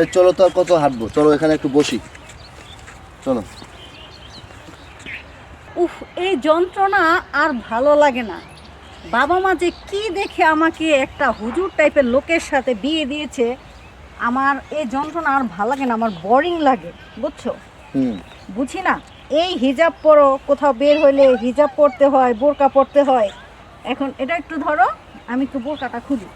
এই চলো তো আর কত হাঁটবো, চলো এখানে একটু বসি, চলো। উফ, এই যন্ত্রণা আর ভালো লাগে না। বাবা মা যে কি দেখে আমাকে একটা হুজুর টাইপের লোকের সাথে বিয়ে দিয়েছে, আমার এই যন্ত্রণা আর ভালো লাগে না, আমার বোরিং লাগে, বুঝছো? বুঝি না, এই হিজাব পরো, কোথাও বের হইলে হিজাব পরতে হয়, বোরকা পরতে হয়। এখন এটা একটু ধরো, আমি একটু বোরকাটা খুলি।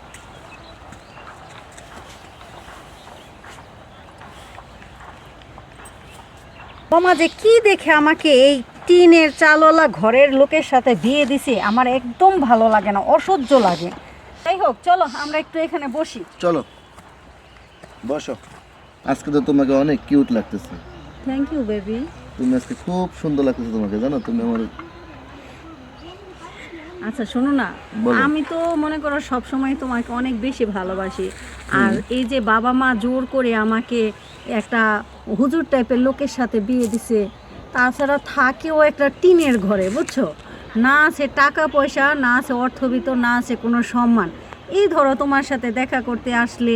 বাবা যে কি দেখে আমাকে এই টিনের চালওয়ালা ঘরের লোকের সাথে বিয়ে দিছে, আমার একদম ভালো লাগে না, অসহ্য লাগে। যাই হোক, চলো আমরা একটু এখানে বসি। চলো বসো। আজকে তো তোমাকে অনেক কিউট লাগতেছে। Thank you baby. তুমি আজকে খুব সুন্দর লাগতেছে তোমাকে, জানো তুমি আমার। আচ্ছা শোনো না, আমি তো মনে করো সব সময় তোমাকে অনেক বেশি ভালোবাসি, আর এই যে বাবা মা জোর করে আমাকে একটা হুজুর টাইপের লোকের সাথে বিয়ে দিছে, তাছাড়া থাকেও একটা টিনের ঘরে, বুঝছো? না আছে টাকা পয়সা, না আছে অর্থবিত্ত, না আছে কোনো সম্মান। এই ধরো তোমার সাথে দেখা করতে আসলে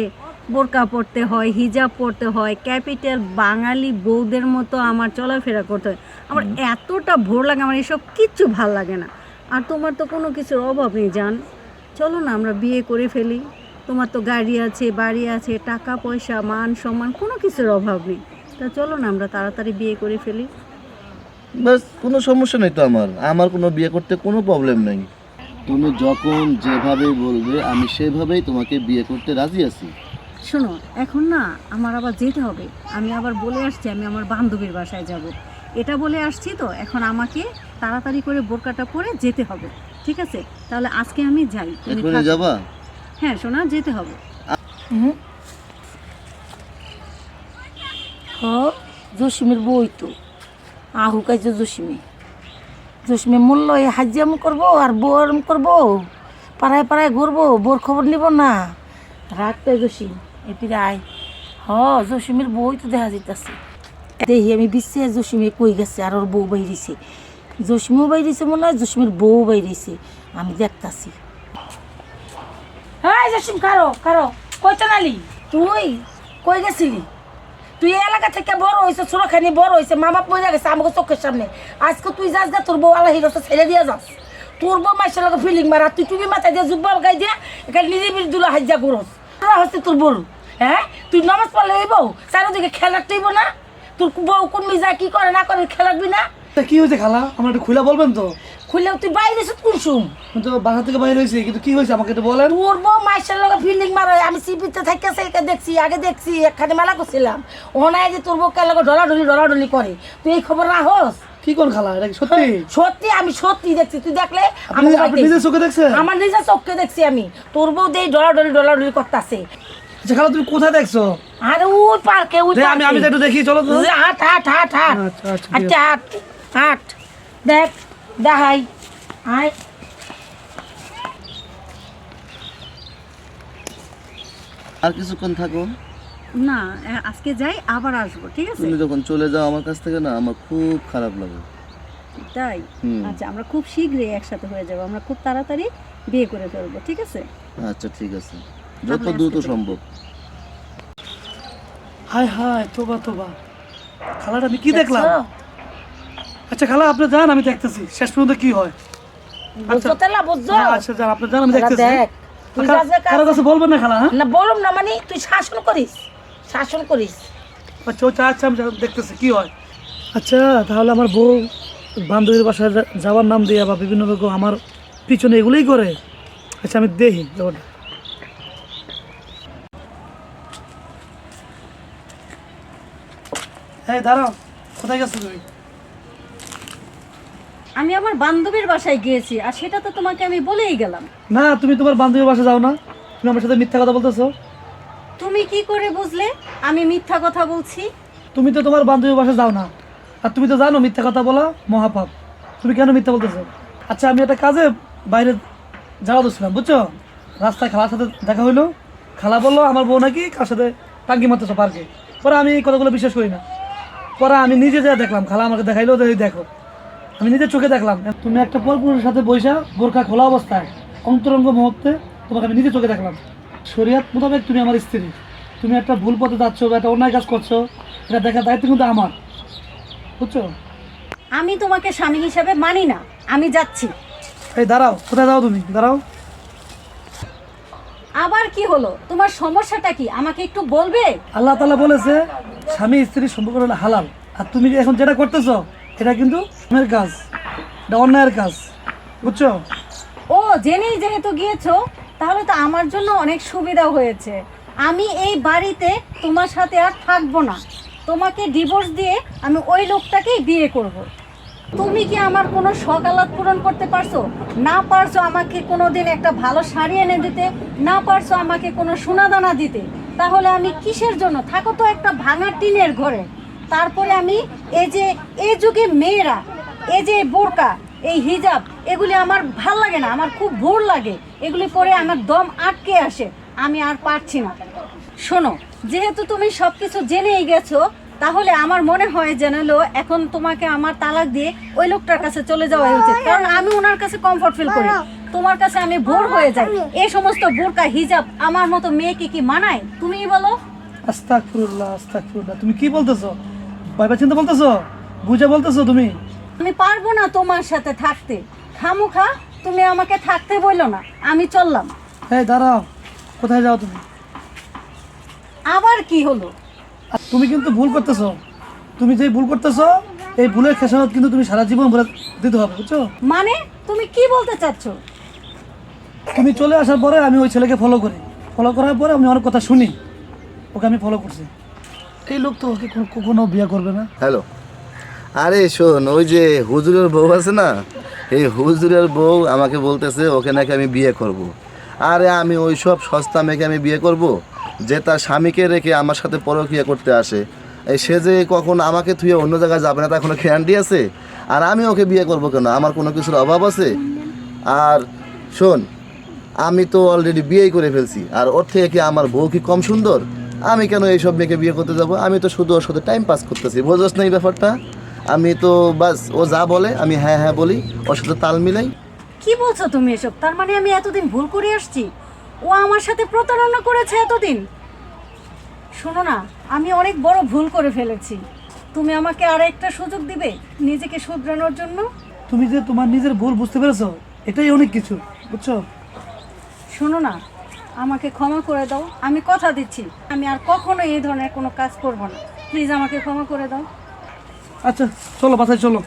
বোরকা পরতে হয়, হিজাব পরতে হয়, ক্যাপিটাল বাঙালি বউদের মতো আমার চলাফেরা করতে হয়। আমার এতটা ভোর লাগে, আমার এসব কিচ্ছু ভাল লাগে না। আর তোমার তো কোনো কিছুর অভাব নেই জান, চলো না আমরা বিয়ে করে ফেলি। তোমার তো গাড়ি আছে, বাড়ি আছে, টাকা পয়সা, মান সম্মান, কোনো কিছুর অভাব নেই। তা চলো না আমরা তাড়াতাড়ি বিয়ে করে ফেলি। বাস, কোনো সমস্যা নেই তো, আমার কোনো বিয়ে করতে কোনো প্রবলেম নেই। তুমি যখন যেভাবে বলবে আমি সেভাবেই তোমাকে বিয়ে করতে রাজি আছি। শোনো, এখন না আমার আবার যেতে হবে, আমি আবার বলে আসছি আমি আমার বান্ধবীর বাসায় যাব, এটা বলে আসছি। তো এখন আমাকে তাড়াতাড়ি করে বোরকাটা পরে যেতে হবে, ঠিক আছে? তাহলে আজকে আমি যাই। তুমি এখনই থাকো। যাবা? হ্যাঁ শোনা, যেতে হবে। জসিমের বই তো আহু কাইছে জসিমে মূল্য এই হাজিয়াম করবো আর বোরম করবো, পাড়ায় পাড়ায় ঘুরবো, বোর খবর নিব না। রাখতে জসিম এটি আয়। জসিমের বই তো দেখা যাইতেছে, দেখি আমি বিশ্বাস জসিমে কই গেছে, আর ওর বউ বাইরেছে, জসিমও বাইরেছে মনে হয়, জসিমের বউ বাইরেছে, আমি দেখতাছি। হ্যাঁ জসিম, কারো কারো কই চালালি তুই, কই গেছিলি তুই? এই এলাকা থেকে বড় হয়েছে, ছোটখানি বড় হয়েছে, মামা পড়ে গেছে আমাকে চোখের সামনে। আজকে তুই যাস গা, তোর বউ আল্লাহ রস্তা ছেড়ে দিয়ে যাস, তোর বউ মাসের লোক ফিলিং মারা, তুই টুপি মাথায় দিয়ে জুব্বা গাই দিয়ে এখানে নিরিবিলি দুলা হাজ্জা করস। হচ্ছে তোর বউ, হ্যাঁ? তুই নামাজ পড়লে এই বউ চারিদিকে খেলা টইব না? তোর বউ কোন মিজা কি করে না করে খেলাবি না? কি হয়েছে খালা, আমার একটু খুলে বলবেন তো? খুললেও তুই বাইরে এসে কুনসুম, কিন্তু বাসা থেকে বাইরে হয়েছে, কিন্তু কি হয়েছে আমাকে একটু বলেন। তোর বউ মাসের লোক ফিল্ডিং মারে, আমি সিপিতে থাকতেছে দেখছি, আগে দেখছি একখানে মেলা করছিলাম, ওনায় যে তোর বউ কেন ডলাডলি করে, তুই এই খবর রাখস? কি কোন খালা, এটা কি সত্যি? সত্যি, আমি সত্যি দেখছি, তুই দেখলে আপনি নিজের চোখে দেখছেন? আমার নিজের চোখে দেখছি আমি, তোর বউ দিয়ে ডলাডলি করতেছে। আচ্ছা খালা, তুমি কোথায় দেখছো? আরে ওই পার্কে, ওই আমি আমি একটু দেখি, চলো তো। হাট হাট হাট হাট আচ্ছা আচ্ছা, আচ্ছা হাট হাট, দেখ দেখাই, আয়। আর কিছুক্ষণ থাকো না, আজকে যাই, আবার আসবো, ঠিক আছে? তুমি যখন চলে যাও আমার কাছ থেকে না, আমার খুব খারাপ লাগে। তাই? আচ্ছা, আমরা খুব শীঘ্রই একসাথে হয়ে যাবো, আমরা খুব তাড়াতাড়ি বিয়ে করে ফেলবো, ঠিক আছে? আচ্ছা ঠিক আছে, যত দ্রুত সম্ভব। হায় হায়, তোবা তোবা, খালাটা আমি কি দেখলাম? আচ্ছা খালা, আপনি যান, আমি দেখতেছি শেষ পর্যন্ত কি হয়। বুঝছো তাহলে, বুঝছো? আচ্ছা যান, আপনি যান, আমি দেখতেছি। দেখ তুই কারো কাছে বলবেন না খালা? হ্যাঁ না, বলুম না মানে, তুই শাসন করিস, শাসন করিস। আচ্ছা, আচ্ছা আচ্ছা, আমি দেখতেছি কি হয়। আচ্ছা তাহলে আমার বউ বান্ধবীর বাসায় যাওয়ার নাম দিয়ে বা বিভিন্ন রকম আমার পিছনে এগুলোই করে। আচ্ছা আমি দেখি ব্যাপারটা। হ্যাঁ দাঁড়াও, কোথায় গেছো তুমি? আমি আমার বান্ধবীর বাসায় গিয়েছি, আর সেটা তো তোমাকে আমি বলেই গেলাম। না, তুমি তোমার বান্ধবীর বাসায় যাও না, তুমি আমার সাথে মিথ্যা কথা বলতেছো। তুমি কি করে বুঝলে আমি মিথ্যা কথা বলছি? তুমি তো তোমার বান্ধবীর বাসায় যাও না, আর তুমি তো জানো মিথ্যা কথা বলা মহাপাপ, তুমি কেন মিথ্যা বলতেছো? আচ্ছা আমি একটা কাজে বাইরে যাওয়া দিচ্ছিলাম, বুঝছো? রাস্তায় খালার সাথে দেখা হইলো, খালা বললো আমার বউ নাকি কার সাথে টাঙ্কি মারতেছো পার্কে। পরে আমি এই কথাগুলো বিশ্বাস করি না, পরে আমি নিজে যা দেখলাম, খালা আমাকে দেখাইলো, দেখো আমি নিজের চোখে দেখলাম তুমি একটা পরপুরুষের সাথে বৈশা বোরকা খোলা অবস্থায় অন্তরঙ্গ মুহূর্তে তোমাকে আমি নিজের চোখে দেখলাম। শরিয়ত মোতাবেক তুমি আমার স্ত্রী, তুমি একটা ভুল পথে যাচ্ছ বা একটা অন্যায় কাজ করছো, এটা দেখার দায়িত্ব কিন্তু আমার, বুঝছো? আমি তোমাকে স্বামী হিসেবে মানি না, আমি যাচ্ছি। এই দাঁড়াও, কোথায় যাও তুমি? দাঁড়াও। আবার কি হলো, তোমার সমস্যাটা কি আমাকে একটু বলবে? আল্লাহ তাআলা বলেছে স্বামী স্ত্রীর সম্পর্ক হলো হালাল, আর তুমি এখন যেটা করতেছো এটা কিন্তু অন্যায়ের কাজ, এটা অন্যায়ের কাজ, বুঝছো? ও জেনেই যেহেতু গিয়েছো, তাহলে তো আমার জন্য অনেক সুবিধা হয়েছে। আমি এই বাড়িতে তোমার সাথে আর থাকবো না, তোমাকে ডিভোর্স দিয়ে আমি ওই লোকটাকেই বিয়ে করব। তুমি কি আমার কোনো সকালাত পূরণ করতে পারছো? না পারছো আমাকে কোনো দিন একটা ভালো শাড়ি এনে দিতে, না পারছো আমাকে কোনো সোনাদানা দিতে, তাহলে আমি কিসের জন্য থাকো? তো একটা ভাঙা টিনের ঘরে। তারপরে আমি এই যুগে মেয়েরা এই যে বোরকা, এই হিজাব, এগুলি আমার ভাল লাগে না, আমার খুব ভোর লাগে, এগুলি পরে আমার দম আটকে আসে, আমি আর পারছি না। শোনো, যেহেতু তুমি সব কিছু জেনেই গেছো, তাহলে আমার মনে হয় জানালো এখন তোমাকে আমার তালাক দিয়ে ওই লোকটার কাছে চলে যাওয়া উচিত, কারণ আমি ওনার কাছে কমফর্ট ফিল করি, তোমার কাছে আমি ভোর হয়ে যাই। এই সমস্ত বোরকা হিজাব আমার মতো মেয়েকে কি মানায়? তুমিই বলো। আস্তাগফিরুল্লাহ, আস্তাগফিরুল্লাহ, তুমি কি বলতেছো? ভাইবা চিন্তা বলতেছো, বুঝে বলতেছো তুমি? আমি পারবো না তোমার সাথে থাকতে, খামোখা তুমি আমাকে থাকতে বললো না, আমি চললাম। এই দাঁড়াও, কোথায় যাও তুমি? আবার কি হলো? আর তুমি কিন্তু ভুল করতেছো, তুমি যে ভুল করতেছো এই ভুলের খেসারত কিন্তু তুমি সারা জীবন ভরে দিতে হবে, বুঝছো? মানে তুমি কি বলতে চাচ্ছ? তুমি চলে আসার পরে আমি ওই ছেলেকে ফলো করি, ফলো করার পরে আমি অনেক কথা শুনি, ওকে আমি ফলো করছি। এই লোক তো ওকে কখনো বিয়ে করবে না। হ্যালো, আরে শোন, ওই যে হুজুরের বউ আছে না, এই হুজুরের বউ আমাকে বলতেছে ওকে নাকি আমি বিয়ে করব। আরে আমি ওই সব সস্তা মেয়েকে আমি বিয়ে করব যে তার স্বামীকে রেখে আমার সাথে পরকীয়া করতে আসে? এই সে যে কখন আমাকে থুয়ে অন্য জায়গায় যাবে না তার কোনো গ্যারান্টি আছে? আর আমি ওকে বিয়ে করব কেন? আমার কোনো কিছুর অভাব আছে? আর শোন, আমি তো অলরেডি বিয়েই করে ফেলছি, আর ওর থেকে কি আমার বউ কি কম সুন্দর? আমি কেন এইসব মেয়েকে বিয়ে করতে যাব? আমি তো শুধু ওর সাথে টাইম পাস করতেছি, বোঝাস না এই ব্যাপারটা? আমি তো বাস ও যা বলে আমি হ্যাঁ হ্যাঁ বলি, ওর সাথে তাল মিলাই। কি বলছো তুমি এসব? তার মানে আমি এতদিন ভুল করে আসছি, ও আমার সাথে প্রতারণা করেছে এতদিন। শোনো না, আমি অনেক বড় ভুল করে ফেলেছি, তুমি আমাকে আর একটা সুযোগ দিবে নিজেকে শুধরানোর জন্য? তুমি যে তোমার নিজের ভুল বুঝতে পেরেছো এটাই অনেক কিছু, বুঝছো? শোনো না, আমাকে ক্ষমা করে দাও, আমি কথা দিচ্ছি আমি আর কখনো এই ধরনের কোনো কাজ করব না, প্লিজ আমাকে ক্ষমা করে দাও। আচ্ছা চলো বাসায় চলো।